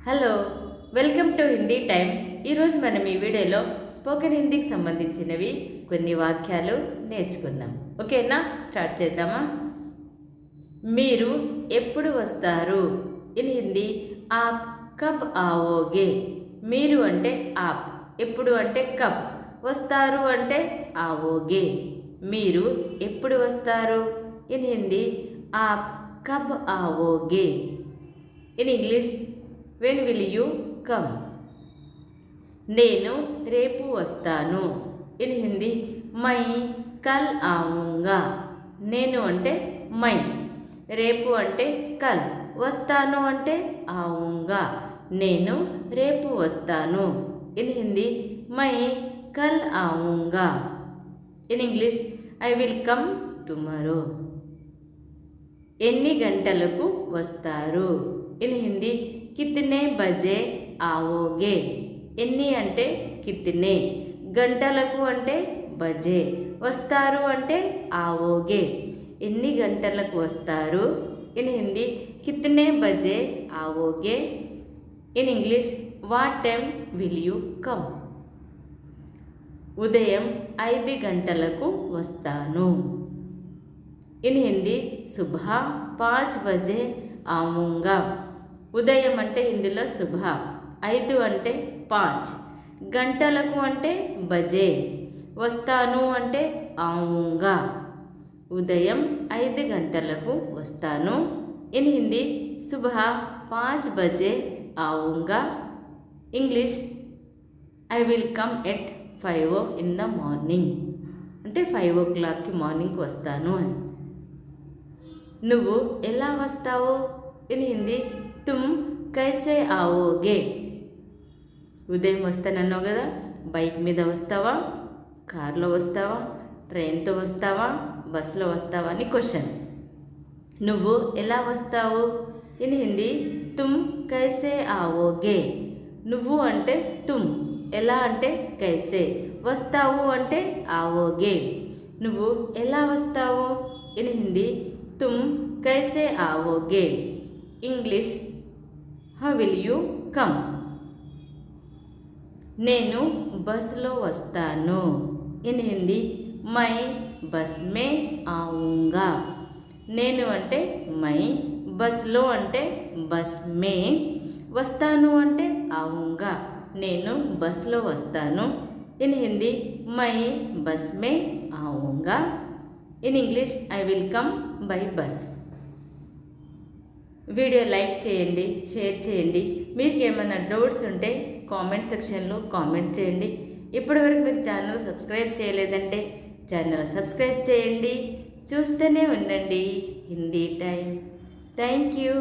Hello, welcome to Hindi time. ఈరోజు మనం ఈ వీడియోలో స్పోకెన్ హిందీకి సంబంధించినవి కొన్ని వాక్యాలు నేర్చుకుందాం. ఓకేనా? స్టార్ట్ చేద్దామా? మీరు ఎప్పుడు వస్తారు? ఇన్ హిందీ ఆప్ కబ్ ఆవోగే. మీరు అంటే ఆప్, ఎప్పుడు అంటే కబ్, వస్తారు అంటే ఆవోగే. మీరు ఎప్పుడు వస్తారు? ఇన్ హిందీ ఆప్ కబ్ ఆవోగే. In English when will you come. నేను రేపు వస్తాను. ఇన్ హిందీ మై కల్ ఆऊंगा. నేను అంటే మై, రేపు అంటే కల్, వస్తాను అంటే ఆऊंगा. నేను రేపు వస్తాను. ఇన్ హిందీ మై కల్ ఆऊंगा. In English I will come tomorrow. ఎన్ని గంటలకు వస్తారు? ఇన్ హిందీ కితనే బజే ఆవోగే. ఎన్ని అంటే కితనే, గంటలకు అంటే బజే, వస్తారు అంటే ఆవోగే. ఎన్ని గంటలకు వస్తారు? ఇన్ హిందీ కితనే బజే ఆవోగే. In English what time will you come. ఉదయం 5 గంటలకు వస్తాను. ఇన్ హిందీ సుబహ 5 బజే ఆऊंगा. ఉదయం అంటే హిందీలో సుబహ, 5 అంటే 5, గంటలకు అంటే బజే, వస్తాను అంటే ఆऊंगा. ఉదయం 5 గంటలకు వస్తాను. ఇన్ హిందీ సుబహ 5 బజే ఆऊंगा. English I will come at 5 in the morning. అంటే 5 o'clockకి మార్నింగ్కి వస్తాను అని. నువ్వు ఎలా వస్తావు? ఇన్ హిందీ తుమ్ కైసే ఆవోగే. ఉదయం వస్తానన్నావు కదా, బైక్ మీద వస్తావా, కార్లో వస్తావా, ట్రైన్తో వస్తావా, బస్సులో వస్తావా అని క్వశ్చన్. నువ్వు ఎలా వస్తావు? ఇన్ హిందీ తుమ్ కైసే ఆవోగే. నువ్వు అంటే తుమ్, ఎలా అంటే కైసే, వస్తావు అంటే ఆవోగే. నువ్వు ఎలా వస్తావు? ఇన్ హిందీ తుమ్ కైసే ఆవోగే. English how will you come. నేను బస్సులో వస్తాను. ఇన్ హిందీ మై బస్ మే ఆऊंगा. నేను అంటే మై, బస్లో అంటే బస్ మే, వస్తాను అంటే ఆऊंगा. నేను బస్లో వస్తాను. ఇన్ హిందీ మై బస్ మే ఆऊंगा. In English I will come by bus. Video like చేయండి, షేర్ చేయండి. మీకు ఏమైనా డౌట్స్ ఉంటే కామెంట్ సెక్షన్లో కామెంట్ చేయండి. ఇప్పటివరకు మీరు ఛానల్ సబ్స్క్రైబ్ చేయలేదంటే ఛానల్ సబ్స్క్రైబ్ చేయండి. చూస్తూనే ఉండండి హిందీ టైం. Thank you.